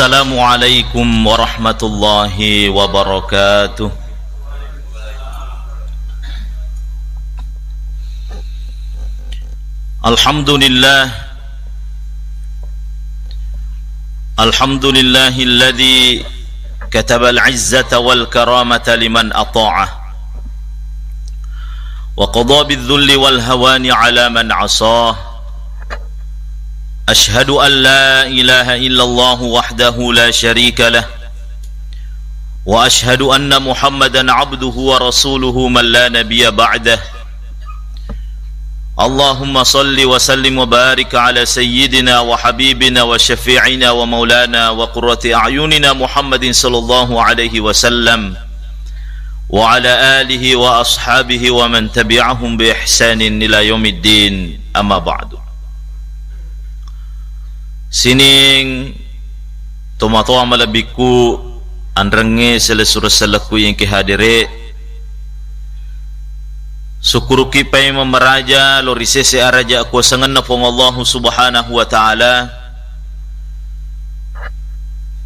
Assalamualaikum warahmatullahi wabarakatuh. Alhamdulillahilladzi kataba al-izzata wal karamata liman ata'ah wa qada bidh-dhulli wal hawani ala man 'asah. Ashhadu an la ilaha illallah wahdahu la syarika lah wa ashhadu anna Muhammadan 'abduhu wa rasuluhu man la nabiyya ba'dah. Allahumma salli wa sallim wa barik ala sayyidina wa habibina wa syafi'ina wa maulana wa qurrati a'yunina Muhammadin sallallahu alaihi wasallam wa ala alihi wa ashabihi wa man tabi'ahum bi ihsanin ila yaumiddin. Amma ba'du. Sining tomato malabiku andrenge selesura selaku yang kihadire syukuruki pay memeraja lorisese araja aku sangan na pong Allah subhanahu wa ta'ala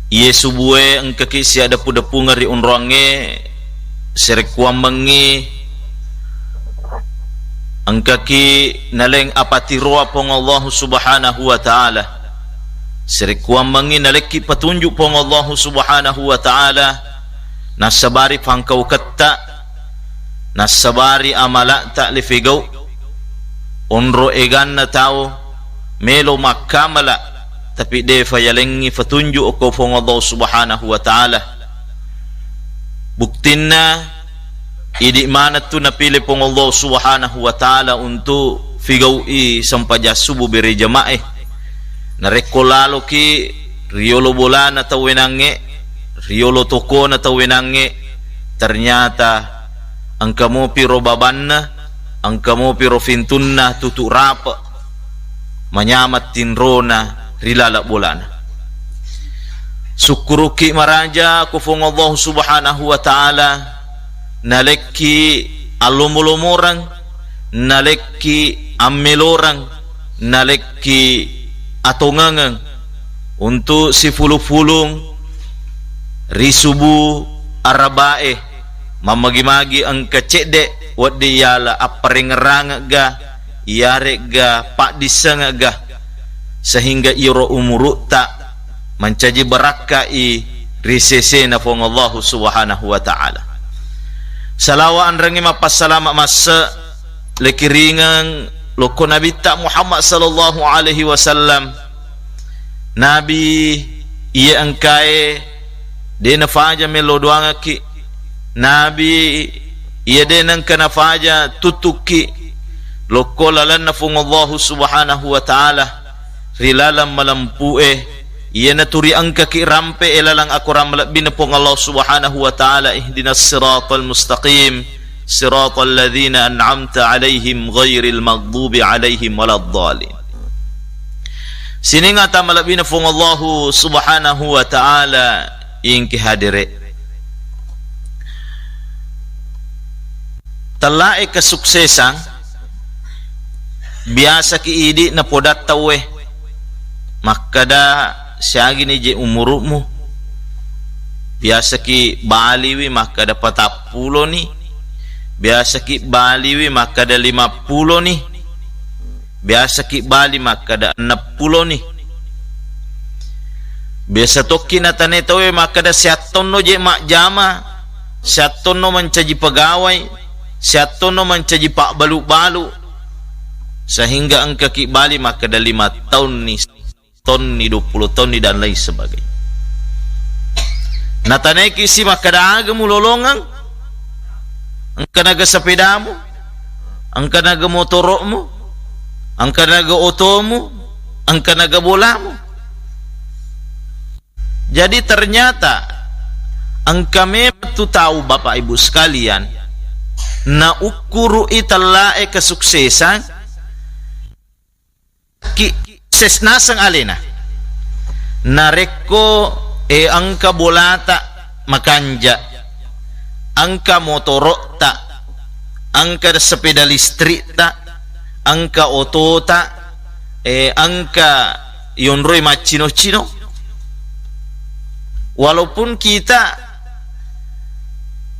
iye subuhe ang kakisi ada pudapu ngari unrange serekuam mengi ang kaki naleng apatirua pong Allah subhanahu wa ta'ala serikuam mangi naleki petunjuk pong Allah subhanahu wa ta'ala nasabari pangkau ketta nasabari amalak tak lefigau onro egan na tao melo makamala tapi de fayalengi petunjuk ko pong Allah subhanahu wa ta'ala buktinna idi mana tu napili pong Allah subhanahu wa ta'ala untuk figau i sampaja subuh beri jamaah nareko lalo ki riolo bola na tawenange riolo toko na tawenange ternyata ang kamu piro babanna ang kamu piro fintunna tutu rapa manyamat tinrona rilala bolana syukuruki maraja kufung Allah subhanahu wa ta'ala naleki alumulumurang naleki amelorang naleki atongangang untuk si fulung-fulung risubu arabae mamagi-magi ang kacede wat diyala aparengerang ga yare ga pak disang ga sehingga iro umuruk tak mencaji barakai risese na pong Allah subhanahu wa ta'ala salawaan rangi mapasalama masa lekiringang loko Nabi tak Muhammad sallallahu alaihi wasallam Nabi ia angkai dia nafaja melodoanga ki Nabi ia dia nang kana faja tutuki loko lalan nafung Allah subhanahu wa ta'ala rilalam malampue ia naturi angka ki rampe elalang aku ramlak binapong Allah subhanahu wa ta'ala ihdinas siratal mustaqim siratal ladzina an'amta alaihim ghairil maghdubi alaihim waladdallin. Sini ngata malabina fung Allah subhanahu wa ta'ala ing kihadire talai kesuksesan biasa ki idi na podat tawe makada siagi ni je umurmu biasa ki baliwi makada patapulo ni biasa ki Bali wi maka ada 50 nih biasa ki Bali maka ada 60 nih biasa toki natane tawe maka ada 1 je mak jama 1 mencaji pegawai 1 mencaji pak balu-balu sehingga angka ki Bali maka ada 5 tahun nih ton nih 20 tahun nih dan lain sebagainya natane ki si maka ada agamu lolongang angka naga sepedamu angka naga motorokmu angka naga otomu angka naga bolamu jadi ternyata angka memang tu tahu bapak ibu sekalian na ukuru italae kesuksesan ki sesnasang alena nareko angka bolata makanja angka motorok tak angka sepeda listrik tak angka oto tak angka yonroi macino-cino walaupun kita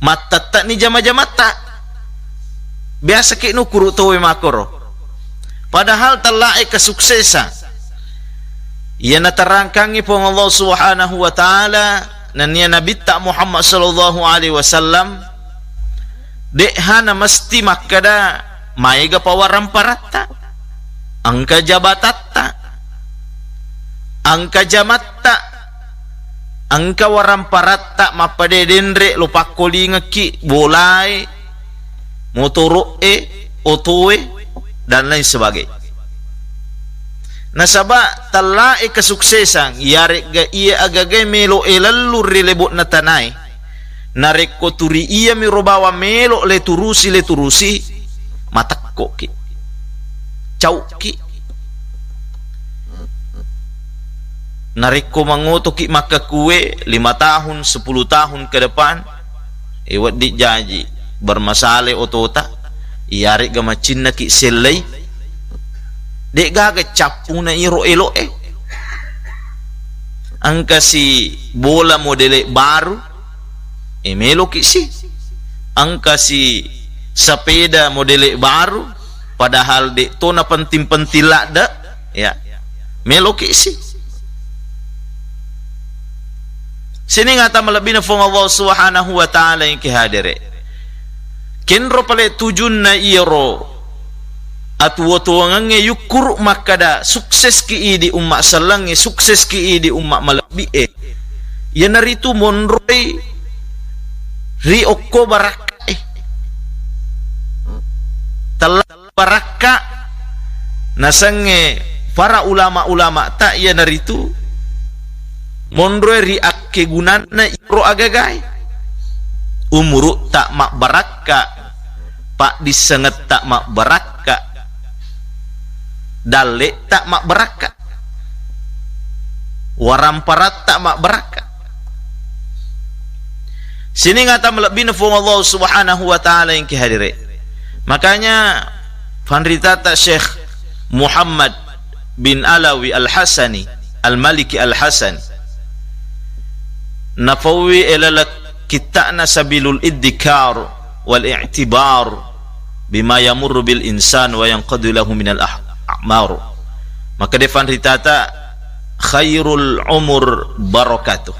mata tak ni jama-jama tak biasa ke nu kuru towe makoro, padahal telai kesuksesan ia natarangkangi pong Allah Subhanahu wa taala nan ya Nabi ta Muhammad sallallahu alaihi wasallam dehana mesti makada maiga pawaram parata angka jabatatta angka jamatta angka waram paratta mapade denre lupa koli ngeki bolai motoro otoe dan lain sebagainya. Nasaba talai kesuksesan yarik ga ia agagai melo elallu rilebot na tanai narek ko turi ia mirobawa melo le turusi matakko ki cauki narek ko mangoto ki maka kue 5 tahun 10 tahun ke depan ewat di janji bermasale otota yarik ga macinna ki selai dek gaga capu na iro elo angka si bola modele baru melo kisi angka si sepeda modele baru padahal dek to na penting-penting lada ya melo kisi sini ngata melebih nafung Allah Subhanahu wa taala yang kihadire kenro pale tujun na iro atu wotuangange yukur makada sukses ki di umma salange sukses ki di umma malabi ya naritu monroi ri okko baraka telah baraka nasange para ulama-ulama tak ya naritu monroi ri akke gunana iro agagai umuru tak mak baraka pak disenget tak mak baraka dalek tak mak beraka waram parat tak mak beraka sini ngata melebih nafung Allah Subhanahu wa taala yang kihadire makanya Fanrita tak Syekh Muhammad bin Alawi Al-Hasani Al-Maliki Al-Hasani nafawi elala kitana sabilul iddikar wal i'tibar bima yamurru bil insan wa yanqadu lahu minal a'mar maka defan ritata khairul umur barakatuh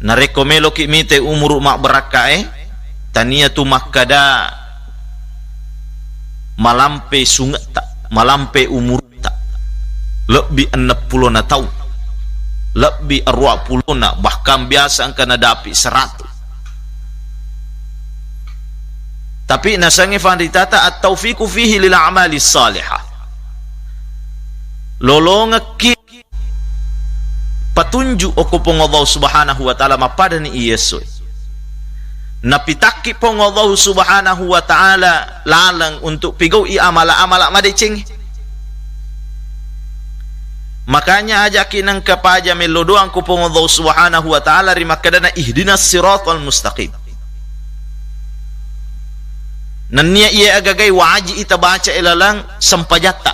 na rekomelo ki mite umur mak berakae tania tu makada malampe sungat tak malampe umur tak lebih 60 na tahun lebih 20 na bahkan biasa angka nadapi 100 tapi nasangi fanditata at-taufiqu fihi lil a'mali salihah lolonga ki patunjuk okupong Allah Subhanahu wa taala mapada ni Yesu napitaki pong Allah Subhanahu wa taala lalang untuk pigau i amala-amala madecing makanya ajakin nang kapaja melodoang kupong Allah Subhanahu wa taala rimakadana ihdinas siratal mustaqim nanya ia agagai waji ita baca ilalang sampajata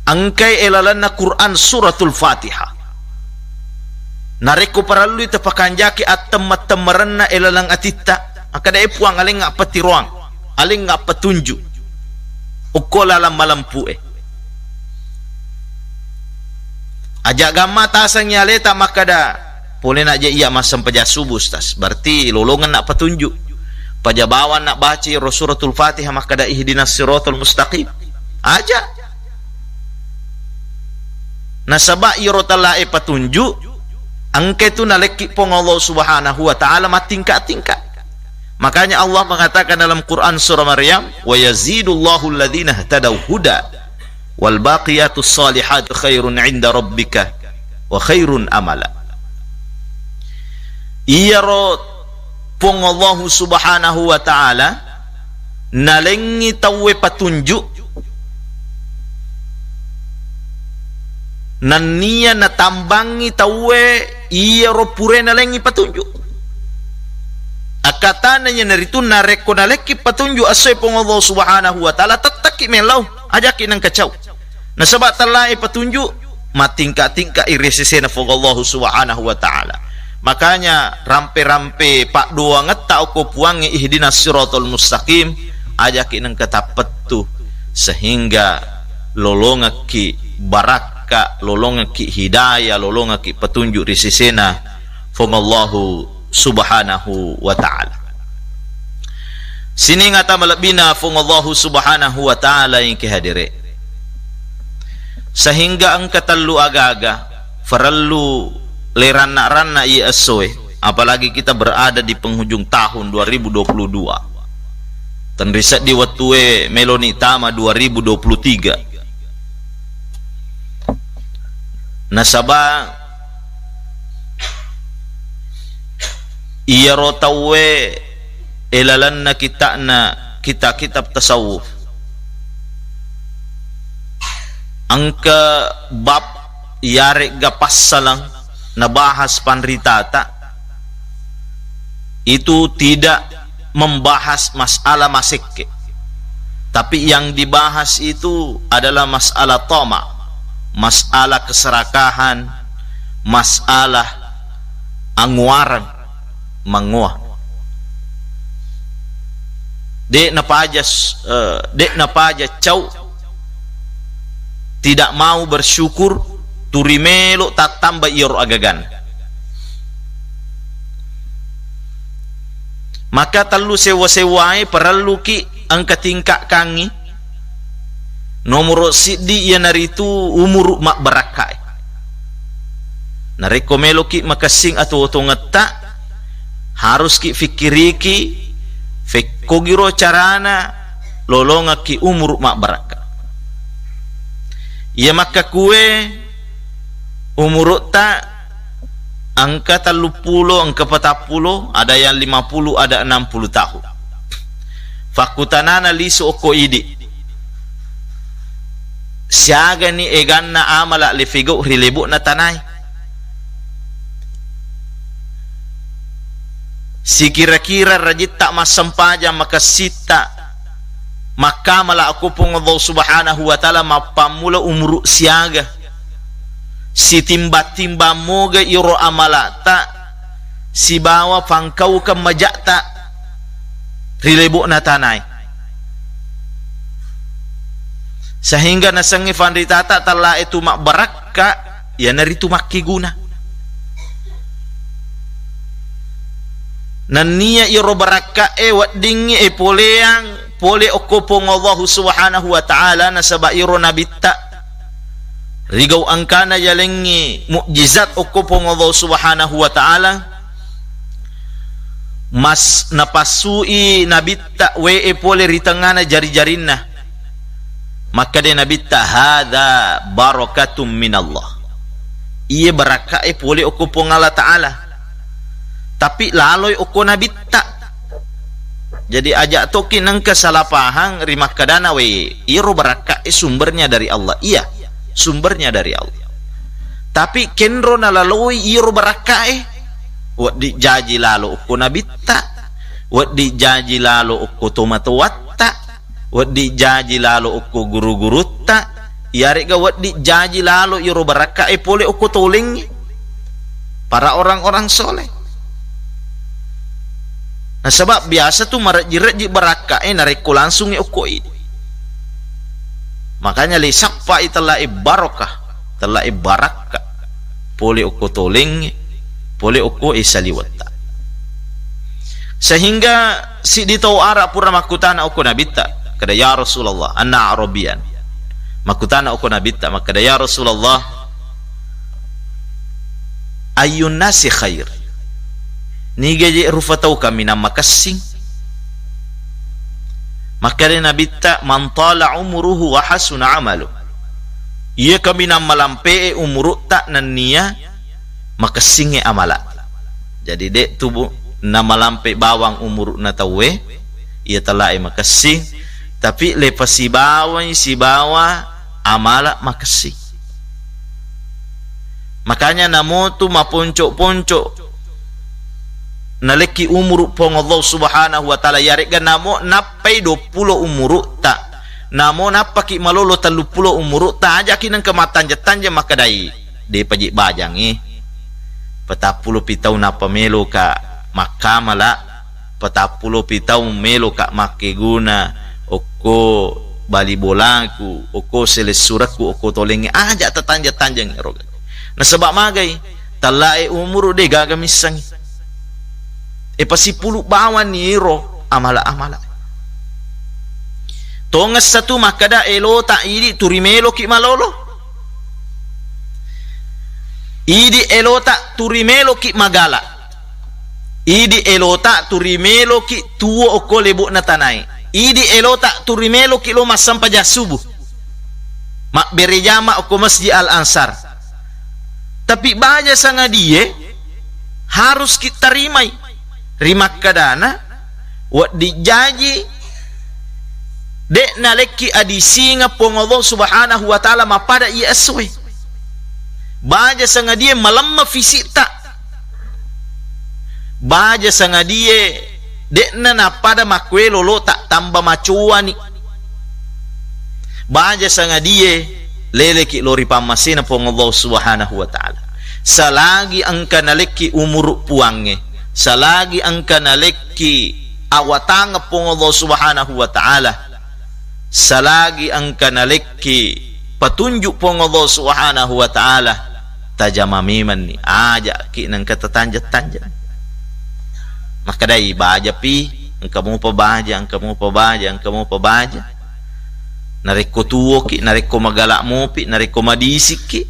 angkai ilalang na Quran suratul Fatihah nareko paralu ita pakanjaki at temat-temaran na ilalang atita akada ipuang aling nga patiruang aling nga patunju ukola lam malampu ajak gamma tasang nyaleta makada boleh nak je ia masam pajasubus tas berarti lolongan nak patunjuk pajabawan nak baca suratul Fatihah maka da ihdinas siratal mustaqim aja nasaba irotalae patunjuk angke tu naleki pong Allah Subhanahu wa taala matingkat-tingkat makanya Allah mengatakan dalam Quran surah Maryam wa yazidullahu alladhina ihtadaw huda wal baqiyatus salihatu khairun 'inda rabbika wa khairun amala iyaro pong Allah Subhanahu wa taala nalengi tawe patunjuk nania natambangi tawe iya ro pure nalengi patunjuk akatana nya naritu nareko naleki patunjuk asoy pong Allah Subhanahu wa taala tataki melau ajaki nang kacau nasaba talai patunjuk matingka-tingka irisisena Allah subhanahu wa ta'ala. Makanya rampe-rampe pak doa ngeta ko puangi ihdinas siratal mustaqim ajak nang katapettu sehingga lolongaki baraka, lolongaki hidayah, lolongaki petunjuk risisena famallahu subhanahu wa ta'ala. Sini ngata malabina famallahu subhanahu wa ta'ala yang kehadire sehingga ang katallu aga-aga farallu lerana-rana iya asoe, apalagi kita berada di penghujung tahun 2022 dan riset di watue meloni tama 2023 nasaba iya rotawe elalanna kita kitab tasawuf angka bab yare gapas salang nabahas panritata itu tidak membahas masalah masike, tapi yang dibahas itu adalah masalah toma, masalah keserakahan, masalah anguaran manguah. Dek napaja cau tidak mau bersyukur turimelo tak tambah ior agagan. Maka telu sewa-sewai perlu ki angka tingkak kangi nomor sidi ya naritu umur mak barakai nareko melo ki makasing atau ngeta harus ki fikiriki fekogiro carana lolonga ki umur mak baraka. Ya maka kue umur tak angka 30, angka 40, ada yang 50, ada 60 tahun. Fakutanana lisu oko idi. Siaga ni eganna amala lefigo rilebuk na tanay. Si kira-kira rajit tak masampaja maka sita maka mala aku pun Allah subhanahu wa ta'ala mapamula umru siaga si timba-timba moga iro amalata si bawa pangkau ke majata rilebuk na tanay sehingga nasangi fandritata tala itu mak barakka ya naritu makiguna nania iro barakka wadingi poleang pole okopong Allah subhanahu wa ta'ala nasaba iro nabitta rigaw angkana yalengi mukjizat okopong Allah subhanahu wa ta'ala mas napasui nabitta we pole ritangana jari-jarinna maka de nabitta hadha barakatum minallah iya baraka pole okopong Allah ta'ala tapi laloy oko nabitta. Jadi ajak toki nang kesalapahang rimak kadana we iro baraka sumbernya dari Allah. Iya, sumbernya dari Allah. Tapi kenro nalaloi iro baraka wat di jaji lalu uko nabitta, wat di jaji lalu uko tomatowatta, wat di jaji lalu uko guru-gurutta, yari ga wat di jaji lalu iro baraka pole uko toling para orang-orang soleh. Nah sebab biasa tuh marajiraj baraka nareko langsung uko ini. Makanya li sapa itala barakah, tala baraka. Pole uko toling, pole uko isaliwata. Sehingga si ditau ara pura makutana uko nabita kada ya Rasulullah anna arabian. Makutana uko nabita makada ya Rasulullah ayyun nasi khair. Ni gaji rufatau kami nama kasing maka dia nabita man tala umuruhu wa hasuna amalu ia kami nama lampe umuru tak nania maka singe amala jadi dek tubuh nama lampe bawang umuru na tawe ia telah makasing tapi lepas si bawa amala makasing makanya namo tu maponcok-poncok naleki umur pong Allah subhanahu wa ta'ala yarik ganamo napai 20 umur tak namun apa ki malolo 30 umur ta aja ki nang kematan-tanja makadai de pajik bajang petapuluh pitau napa melo ka makamala petapuluh pitau melo ka makeguna oko bali bolaku oko seles suratku oko tolengi aja tetanja-tanjang roga na sebab magai talai umur de gagamisang pasipulu bawan ni ro amala-amala tongas satu makada elo ta idi turimelo ki malolo idi elota turimelo ki magala idi elota turimelo ki tuo oko lebu na tanai idi elota turimelo ki lo masam paja subuh mak berejama oko masjid al ansar tapi baja sanga die harus kita rimai rimak kadana wa dijaji dek na leki adisi nga pong Allah subhanahu wa ta'ala mapada iya aswe baja sanga dia malamma fisita baja sanga dia dek na napada makwelo lo tak tambah macuani baja sanga dia leleki lori pamasina pong Allah subhanahu wa ta'ala salagi angka naleki umur puange salagi angka naleki awatanga pong Allah subhanahu wa ta'ala salagi angka naleki petunjuk pong Allah subhanahu wa ta'ala tajamamiman ni aja ki nang katatanjat-tanjat maka dai baja pi engka mo pabaja nareko tuwo ki nareko magalak mo pi nareko madisik ki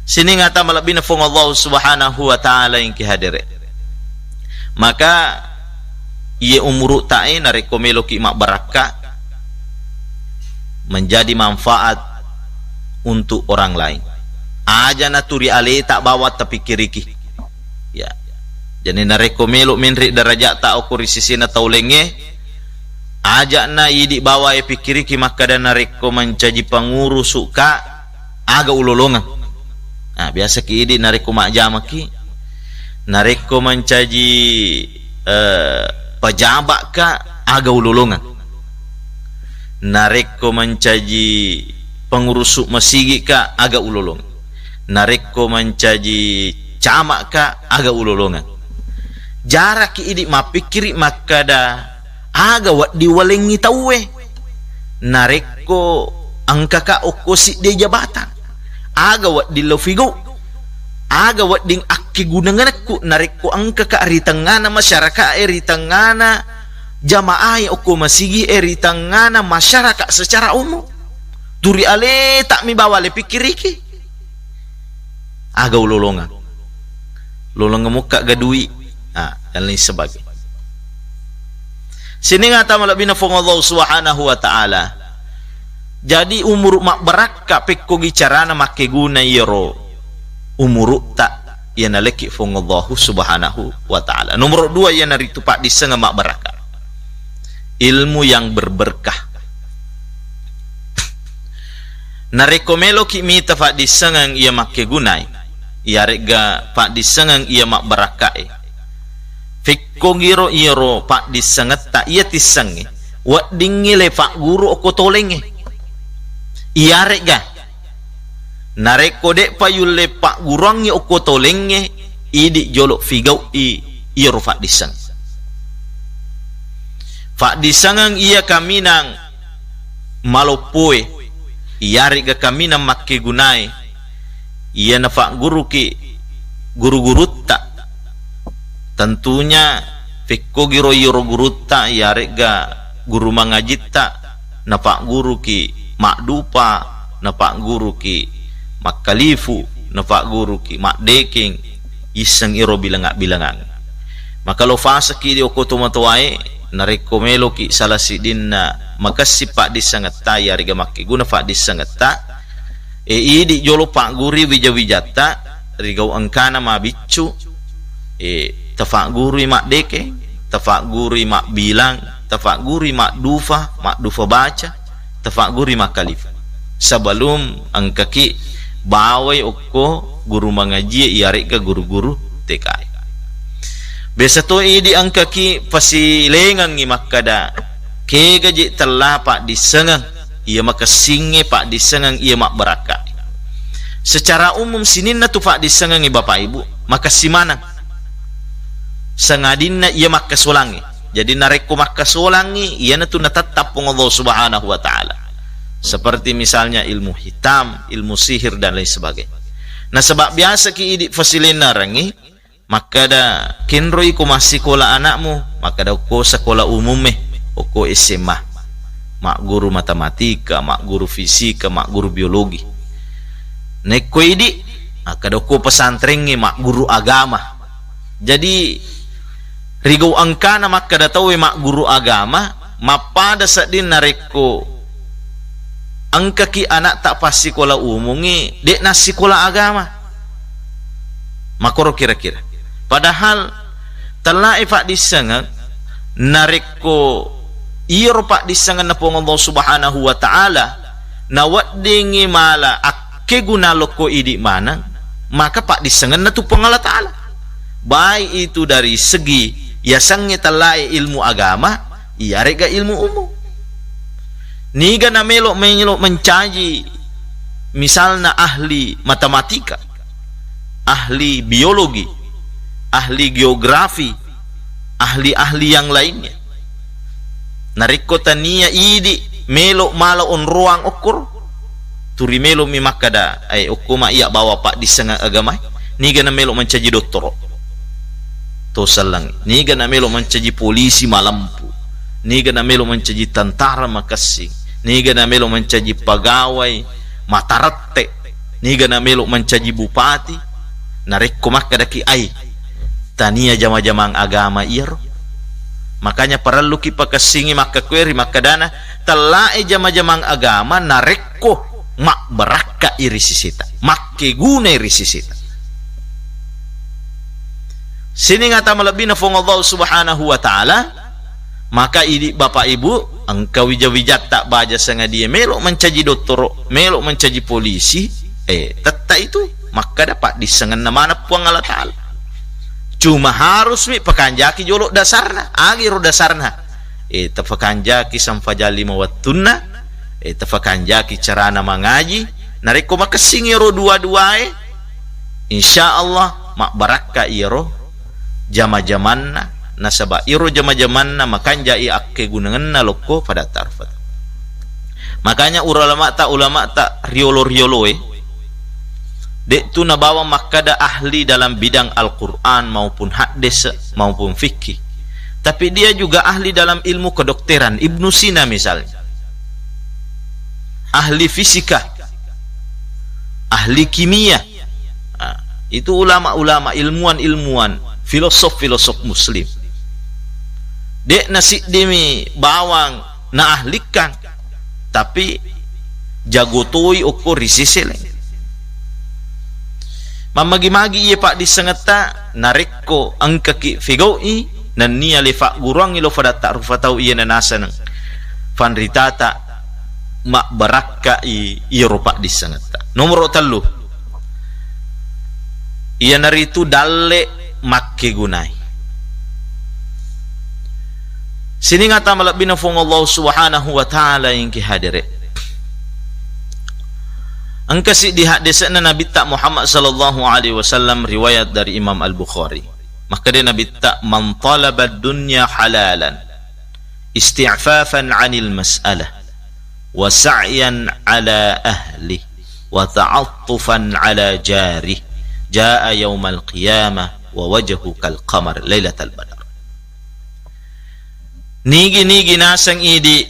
sini ngata malabina pong Allah subhanahu wa ta'ala yang kihadire maka ia umuru ta'i nareko melo ki mak baraka menjadi manfaat untuk orang lain aja naturi ale tak bawa tapi kiriki ya jadi nareko melo menrik darajat tak okuri sisina taulenge aja na yidi bawa e pikiriki maka dan nareko mencaji pangurus suka aga ulolongan nah biasa ki idi nareko mak jamaki nareko mencaji pejabat ka aga ulolongan nareko mencaji pengurus masigi ka aga ulolongan nareko mencaji camak ka aga ulolongan jarak idi mapikiri makada aga wat diwalengi tauwe nareko angka ka okosi de jabatan aga wat di lofigo aga wat ding akki gunanganku nareko angka ka ritangana masyarakat ritangana jamaah oko masigi ritangana masyarakat secara umum duri ale tak mi bawa le pikiriki aga ulolongan lolongan muka gadui dan lain sebagainya sini ngata malabina fong Allah subhanahu wa ta'ala jadi umur mak baraka pekko gicarana make guna yero umur tak yana leki fong Allah subhanahu wa ta'ala nomor 2 yana ritu pak disenga mak baraka ilmu yang berberkah narekomelo ki mita pak disengang ia make gunai ia rega pak disengang ia mak barakai fikko giro iro pak disengat tak ia tisengi wat dingile pak guru oko tolenge ia rega nareko dek payule pak gurangi oko tolenge idi jolok figau iro pak diseng pak disengang ia kaminang malopoe ia rega kaminang make gunai ia nafak guru ki guru-guru tak tentunya fikko giro yoro guru tak ia rega guru mangajit tak nafak guru ki mak dupa nafak guru ki mak kalifu nafak guru ki mak deking iseng iro bilangan maka lo fasa ki di okoto matoai nareko melo ki salah sidin na makasi pak disangat ta ya rega mak guna pak disangat ta idi jolo pak guri wijawijata rigau angkana ma bicu tafak guri mak deke tafak guri mak bilang tafak guri mak dufa baca tafak guri mak kalif sebelum angkaki bawai oko guru mengaji iarik ke guru-guru TKI biasa tu idi angkaki pasilengang ngi makada ke gaji telah pak disengang ia maka singe pak disengang ia mak beraka. Secara umum sininna tu pak disengangi bapak ibu maka simanang sengadinna ia mak kesulangi. Jadi nareko mak kesulangi ia na tu na tetap Allah subhanahu wa ta'ala. Seperti misalnya ilmu hitam, ilmu sihir dan lain sebagainya. Nah sebab biasa ki idik fasilin narangi maka da kinroi ko masih sekolah anakmu maka da ko sekolah umum ko SMA mak guru matematika, mak guru fisika, mak guru biologi. Nek ko idik maka da ko pesantren mak guru agama. Jadi rigau angkana maka da tahu mak guru agama mapada sadin nareko angka ki anak tak pas sekolah umungi dek nas sekolah agama makoro kira-kira padahal telah ifak disengat nareko iro pak disengat napong Allah subhanahu wa ta'ala nawat dengi mala akke guna loko idik mana maka pak disengat na tu Allah ta'ala baik itu dari segi yasangnya telah ilmu agama iya rega ilmu umum. Niga na melok mencaji misalnya ahli matematika, ahli biologi, ahli geografi, ahli-ahli yang lainnya. Nariko tania idi melok mala on ruang ukur turi melok mi makada ay ukuma iya bawa pak di sengah agama. Niga na melok mencaji doktor. To salang. Niga na melok mencaji polisi malampu. Niga na melok mencaji tentara makasih. Niga na melok mencaji pegawai Matarate, niga na melok mencaji bupati nareko makadaki ai tania jama-jamang agama iro. Makanya perlu ki pakasingi maka kweri makadana telai jama-jamang agama nareko mak beraka iri sisita makke guna iri sisita. Sini ngata melebih nafong Allah subhanahu wa ta'ala. Maka ini bapak ibu engkau wijat tak baca sengaja dia melok mencaji doktor, melok mencaji polisi, tetap itu maka dapat disengan mana puang Allah Ta'ala. Cuma harus mi pekanjaki jolok dasarna, agiro dasarna. Tefakanjaki samfajali mawattunna, tefakanjaki carana mengaji, nariko makasingi ro dua-duae. Insyaallah mak baraka iro jama-jamanna. Nasaba iro jama-jamanna makanjai akke gunanganna loko pada tarfat. Makanya ulama tak riolo-riolo dek tu nabawa makada ahli dalam bidang Al-Quran maupun hadis maupun fikih. Tapi dia juga ahli dalam ilmu kedokteran. Ibnu Sina misalnya ahli fisika, ahli kimia. Itu ulama-ulama, ilmuwan-ilmuwan, filosof-filosof muslim. Dek nasi demi bawang na ahlikan tapi jagotoi oko risiseleng mamagi-magi ye pak disengeta nareko angka ki figoi nan nia lefa gurang ilo fada ta'rufatau iya nanasan fanritata mak baraka iro pak disengeta. Nomor 3 iya naritu dalle makke gunai. Sini ngata malabina fong Allah subhanahu wa ta'ala yang kihadire. Angkasi di hadisna Nabi tak Muhammad sallallahu alaihi wasallam riwayat dari Imam Al-Bukhari. Maka dia Nabi tak man talaba dunya halalan isti'fafan 'anil mas'alah wa sa'yan 'ala ahli wa ta'attufan 'ala jari jaa yaumal qiyamah wa wajhu kal qamar lailatal badr. Nigi nasang idi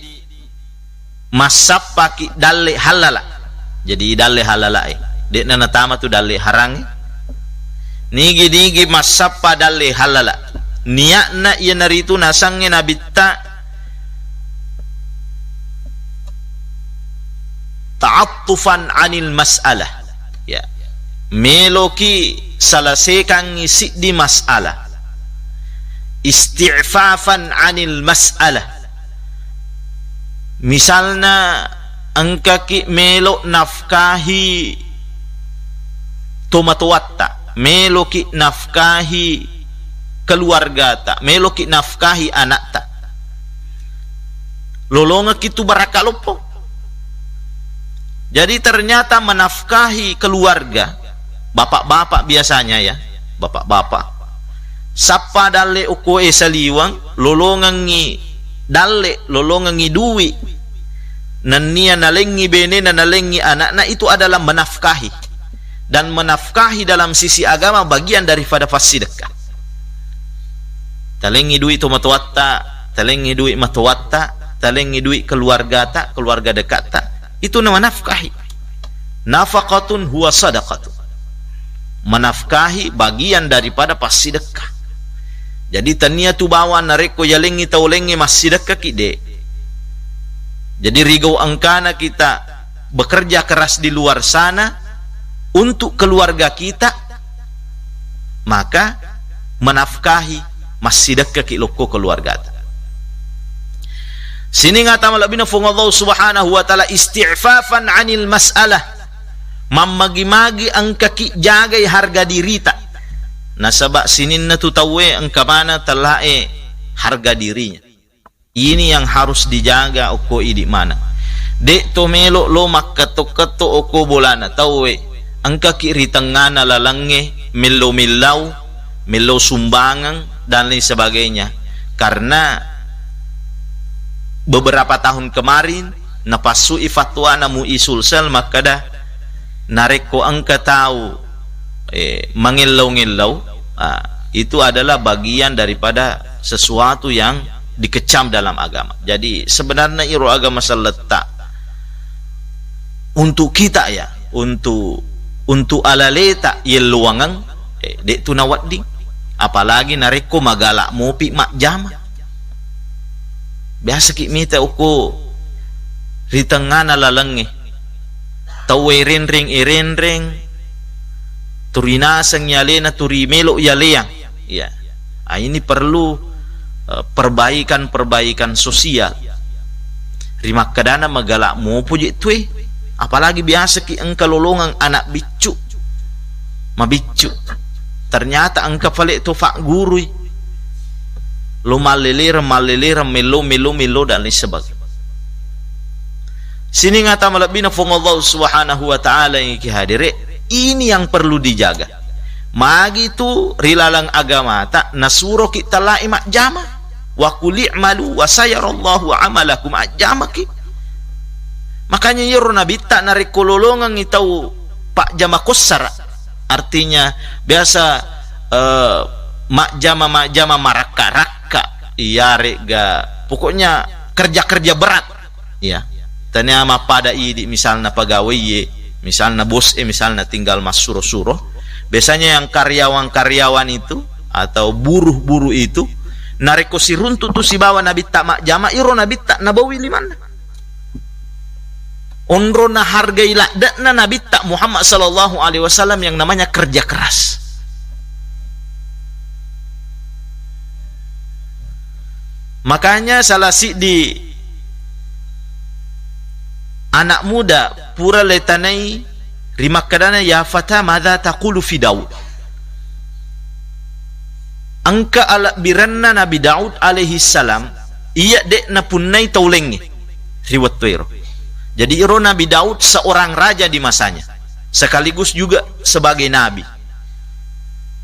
masapaki dalle halala. Jadi dalle halala dek nana tama tu dalle harang. Nigi masapa dalle halala. Niatna iya naritu nasangnya nabita ta'attufan 'anil mas'alah. Ya. Meloki salasekang isi di masalah. Isti'fafan 'anil mas'alah. Misalnya angka ki melo nafkahi tomatuwatta, melo ki nafkahi keluarga ta, melo ki nafkahi anak ta. lolonga kitu baraka lopo. Jadi ternyata menafkahi keluarga, bapak-bapak biasanya ya, bapak-bapak sapa dalle uko saliwang lolongangi dalle lolongangi duwi nania nalengi bene na nalengi anak, nah itu adalah menafkahi. Dan menafkahi dalam sisi agama bagian daripada sedekah. Talengi duit tu matuwatta, talengi duit matuwatta, talengi duit keluarga tak, keluarga dekat tak, itu nama nafkahi. Nafaqatun huwa sadaqatun. Menafkahi bagian daripada sedekah. Jadi tania tu bawa nareko yalengi taulengi sedekah kide. Jadi rigau angkana kita bekerja keras di luar sana untuk keluarga kita, maka menafkahi sedekah ki loko keluarga ta. Sini ngata malabina fung Allah subhanahu wa ta'ala isti'fafan anil mas'alah, mamagi-magi ang kaki jagai harga diri ta. Nasaba sinin na tutawe ang kamana talae harga dirinya. Ini yang harus dijaga oko idi mana. Dek to melo lo makato-kato oko bolana tawe ang kaki tengana lalange milau-milau, milau sumbangan dan lain sebagainya. Karena beberapa tahun kemarin napasui fatwa na muisul sel maka dah nareko angka tahu mengilau-ngilau, itu adalah bagian daripada sesuatu yang dikecam dalam agama. Jadi sebenarnya iro agama seletak untuk kita ya, untuk alaleta yeluangang dek tu nawat ding, apalagi nareko magalak mopi mak jama. Biasa ki mita uko ritengana lalange tawe ring turinasang yalena turimelo yaleang ya. Ini perlu perbaikan sosial. Rimak kadana magalak mo puji tue, apalagi biasa ki engka lolongang anak bicu mabicu, ternyata engka pale tu fak gurui lo malilir melo dan lain sebagainya. Sini ngata malabina fung Allah subhanahu wa ta'ala yang kihadire, ini yang perlu dijaga. Magi tu rilalang agama tak nasuro kita lai mak jama wa qul i'malu wa sayarallahu amalakum ajama ki. Makanya yoro nabi tak narik kololongan itau pak jama kosar, artinya biasa mak jama maraka iya rega, pokoknya kerja berat ya. Tanya ma pada idi misalnya pegawai ye, misalnya bos misalnya tinggal mas suruh-suruh, biasanya yang karyawan itu atau buruh itu nareko si runtu tu si bawa nabi tak mak jama iro nabi tak nabawi limana onro na hargai lakdatna nabi tak Muhammad sallallahu alaihi wasallam yang namanya kerja keras. Makanya salah si di anak muda pura letanai rimak kadana ya fata madza taqulu fi Daud. Angka ala biranna Nabi Daud alaihi salam iya dek na punnai taulengi riwat tuiro. Jadi iro Nabi Daud seorang raja di masanya, sekaligus juga sebagai nabi.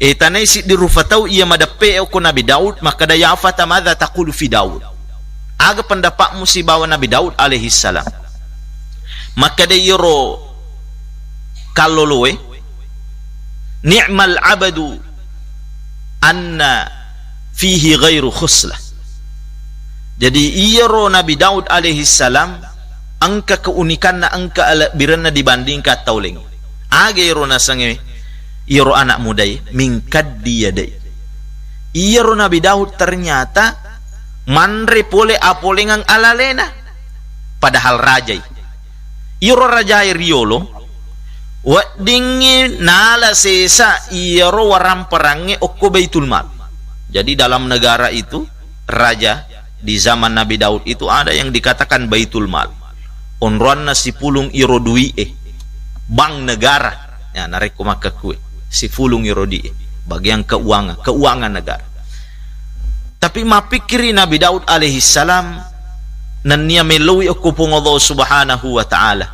Tanai si di rufatau ia madape ko Nabi Daud, maka daya fata madza taqulu fi Daud. Aga pendapatmu si bawa Nabi Daud alaihi salam. Maka dayro kaloloe ni'mal abadu anna fihi ghairu khuslah. Jadi iro Nabi Daud alaihi salam angka keunikan na angka ala birana dibandingkan tauling. Aga iro nasange iro anak mudai mingkad dia dai. Iro Nabi Daud ternyata manre pole apolengang alalena padahal rajai. Iro rajai riolo wa dingi nala sesa iro waram perangi okko baitul mal. Jadi dalam negara itu raja di zaman Nabi Daud itu ada yang dikatakan baitul mal. Onruanna si pulung iro dui bank negara ya nareko maka kue si fulung irodi bagian keuangan negara. Tapi mapikiri Nabi Daud alaihi salam nan niya melui aku pong Allah subhanahu wa ta'ala.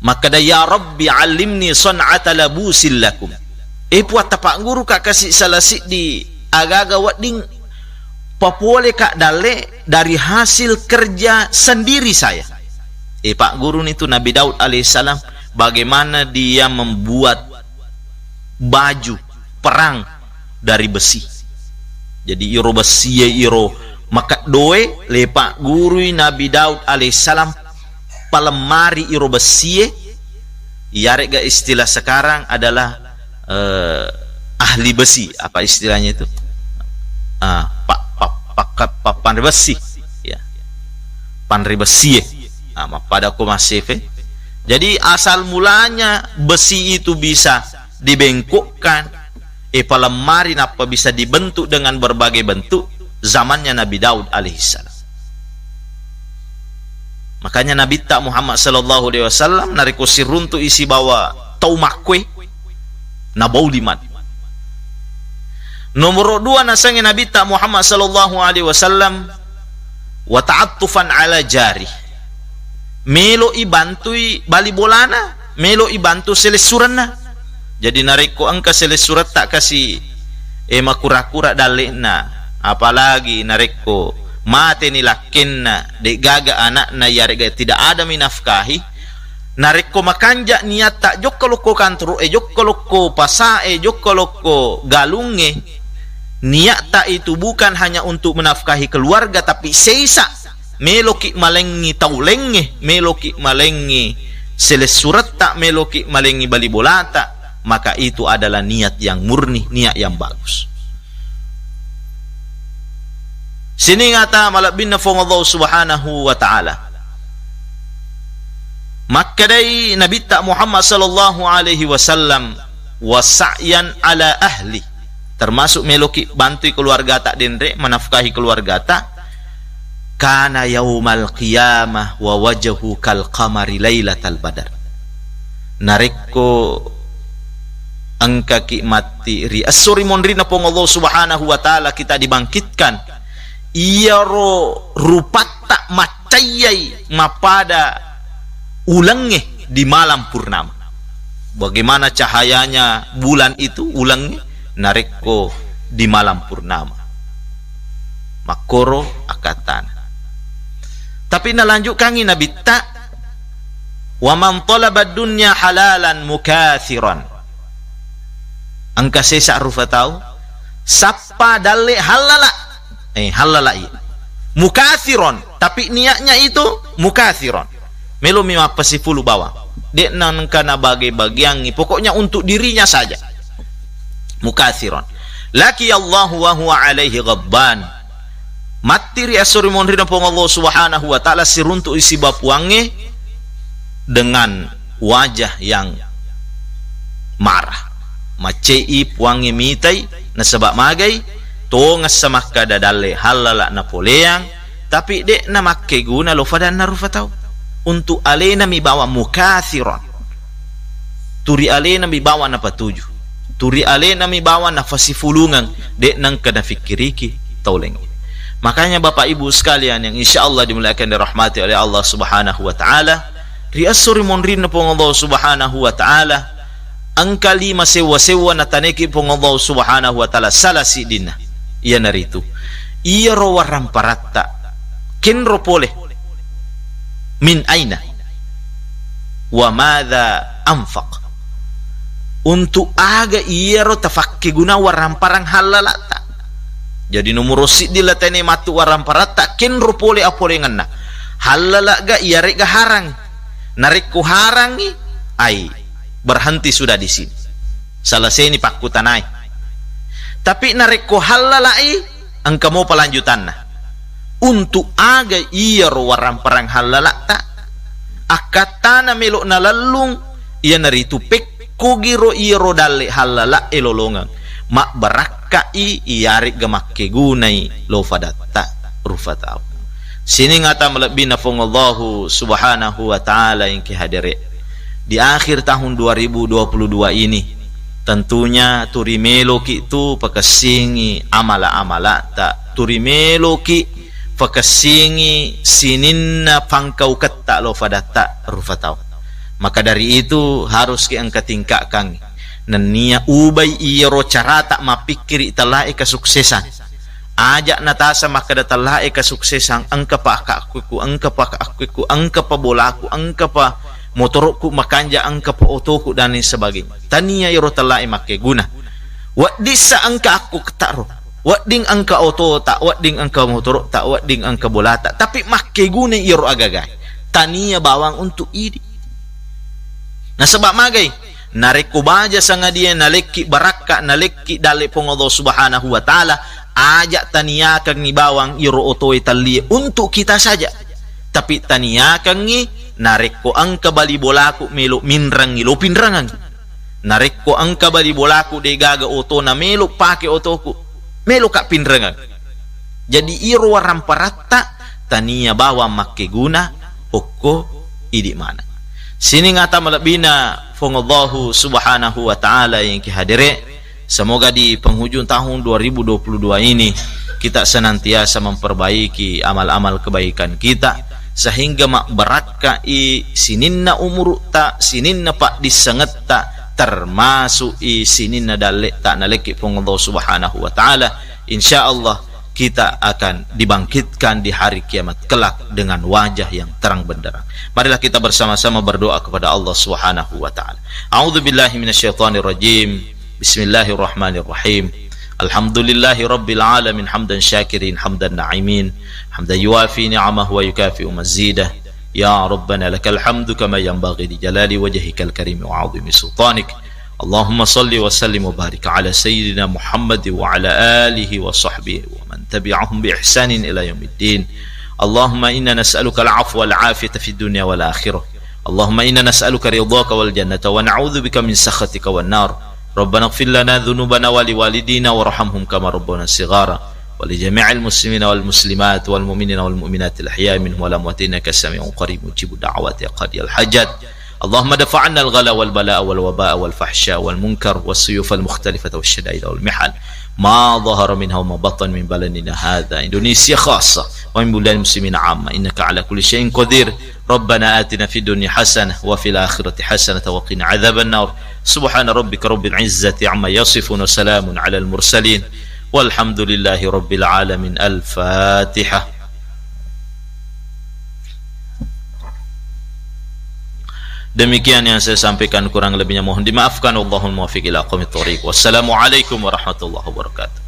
Maka da ya Rabbi alimni san'ata labusil lakum. Puat tapak guru kak kasih salasik di agaga wading papole kak dale dari hasil kerja sendiri saya. Pak guru itu Nabi Daud alaihissalam, bagaimana dia membuat baju perang dari besi. Jadi iro besi iro maka doe le pak guru Nabi Daud alaihissalam palemari iro besi yarek ga istilah sekarang adalah ahli besi, apa istilahnya itu, pandai besi ya, pandai besi pada aku masih jadi asal mulanya besi itu bisa dibengkokkan, palemari napa bisa dibentuk dengan berbagai bentuk zamannya Nabi Daud alaihissalam. Makanya Nabi tak Muhammad sallallahu alaihi wasallam nariko siruntu isi bawa tau makwe na bau limat. Nomor 2 nasangin Nabi tak Muhammad sallallahu alaihi wasallam wa ta'attufan ala jari. Melo ibantui bali bolana, melo ibantu selesuranna. Jadi nariko angka selesurat tak kasih makura-kura dalena, apalagi nariko mate ni lakinna de gaga anakna yarega tidak ada minafkahi, nariko makanja niat tak jokkoloko kantru jokkoloko pasa jokkoloko galunge, niat tak itu bukan hanya untuk menafkahi keluarga tapi seisa meloki malengi taulenge, meloki malengi selesurat tak, meloki malengi bali bolata, maka itu adalah niat yang murni, niat yang bagus. Sini ngata malabinna fong Allah subhanahu wa ta'ala. Maka dari Nabi tak Muhammad sallallahu alaihi wasallam wasa'yan ala ahli, termasuk meloki bantu keluarga tak denre, menafkahi keluarga tak. Kana yaumal qiyamah wa wajhu kal qamari lailatal badar. Nareko angka mati ri asuri monrina pong Allah subhanahu wa ta'ala kita dibangkitkan iya ro rupata macayai mapada ulangnya di malam purnama. Bagaimana cahayanya bulan itu ulangnya nareko di malam purnama makoro akatan. Tapi nalanjutkan Nabi tak wa man talaba dunya halalan mukathiran. Angka sesa rufa tahu sapa dalle halala halala mukathiron, tapi niatnya itu mukathiron melo mima pasifulu bawa dek nan kana bagiangi pokoknya untuk dirinya saja mukathiron laki Allahu wa huwa alaihi ghadban. Matiri asuri monrina pong Allah subhanahu wa ta'ala siruntu isi bapuange dengan wajah yang marah macei puange mitai na sebab magai to ngasamak kada dalle halala na poleang, tapi dek na makke guna lo fadan na rufatau untuk alena mi bawa mukathiron, turi alena mi bawa na patuju, turi alena mi bawa na fasifulungan dek nang kada fikiriki tauleng. Makanya Bapak Ibu sekalian yang insya Allah dimuliakan dan dirahmati oleh Allah subhanahu wa ta'ala, riasuri monrin pong Allah subhanahu wa ta'ala angka 5 sewa-sewa na taneki pong Allah subhanahu wa ta'ala salasi dinna iya naritu iya ro waram paratta kinro pole min aina wa madha anfaq, untuk aga iya ro tafakki guna waram parang halalata. Jadi nomor rosid dilatene matu waram parata ken rupole apole nganna halala ga iare ga harang narikku harangi ai berhenti sudah di sini selesai ini pakku tanai, tapi narikku halalai angka mau pelanjutan nah untuk aga iya waram parang halala tak akatana melok na lalung iya naritu pekku giro iya dalle halala elolongan mak barakai iyarik gemakke gunai lo fadatta rufatau. Sini ngata melebina fong Allahu subhanahu wa ta'ala yang kehadiri di akhir tahun 2022 ini tentunya turi meloki itu pakasingi amala-amala tak turi meloki pakasingi sininna pangkau ketta lo fadatta rufatau. Maka dari itu harus ki angka tingkatkan nania ubay iro carata mapikiri talai kesuksesan. Ajak natasa maka datalai kesuksesan angka pa akuku, angka pa akuku, angka pa bolaku, angka pa motorku, makanja angka pa otoku dan lain sebagainya. Tania iro talai make guna. Waddi sa angka aku ketaro. Wadding angka oto tak, wadding angka motor tak, wadding angka bola tak. Tapi make guna iro agagay. Tania bawang untuk ini. Nah sebab magai nareku baja sanga dia naleki baraka naleki dale Allah subhanahu wa ta'ala ajak taniakan ni bawang iro otoi tali untuk kita saja. Tapi taniakan ni nareku angka bali bolaku melo minrang ilo pinrangan. Nareku angka bali bolaku de gaga oto na melo pake otoku melo kak pinrangan. Jadi iro ramparata tania bawang make guna oko idi mana. Sini ngata malabina fongallahu subhanahu wa ta'ala yang kihadire. Semoga di penghujung tahun 2022 ini kita senantiasa memperbaiki amal-amal kebaikan kita sehingga mak beraka i sininna umur tak sininna pak disangat tak termasuk i sininna dalek tak naleki fongallahu subhanahu wa ta'ala. Insyaallah kita akan dibangkitkan di hari kiamat kelak dengan wajah yang terang benderang. Marilah kita bersama-sama berdoa kepada Allah Subhanahu wa taala. A'udzubillahi minasyaitonir rajim. Bismillahirrahmanirrahim. Alhamdulillahi rabbil alamin hamdan syakirin hamdan na'imin hamdan yuafi ni'amahu wa yukafi'u mazidah. Ya Rabbana lakal hamdu kama yanbaghi li jalali wajhikal karim wa 'azimi sultanik. Allahumma salli wa sallim wa barik ala sayyidina Muhammad wa ala alihi wa sahbihi wa man tabi'ahum bi ihsanin ila yaumiddin. Allahumma inna nas'aluka al-'afwa wal 'afiyata fid dunya wal akhirah. Allahumma inna nas'aluka ridhaka wal jannata wa na'udzu bika min sakhatika wan nar. Rabbana ighfir lana dhunubana wa liwalidina warhamhum kama rabbana shighara. Wa li jami'il muslimina wal muslimat wal mu'minina wal mu'minat al-ahya'i minhum wal amwat innaka sami'un qarib mujibud da'wati qadiyal hajat. اللهم دفع عنا الغلا والبلاء والوباء والفحشاء والمنكر والسيوف المختلفة والشدائد والمحن ما ظهر منها وما بطن من بلدنا هذا إندونيسيا خاصة ومن بلدان المسلمين عامة إنك على كل شيء قدير. ربنا آتنا في الدنيا حسنة وفي الآخرة حسنة وقنا عذاب النار. سبحان ربك رب العزة عما يصفون وسلام على المرسلين والحمد لله رب العالمين. الفاتحة. Demikian yang saya sampaikan, kurang lebihnya mohon dimaafkan. Wallahul muwaffiq ila aqwamit thoriq. Wassalamualaikum warahmatullahi wabarakatuh.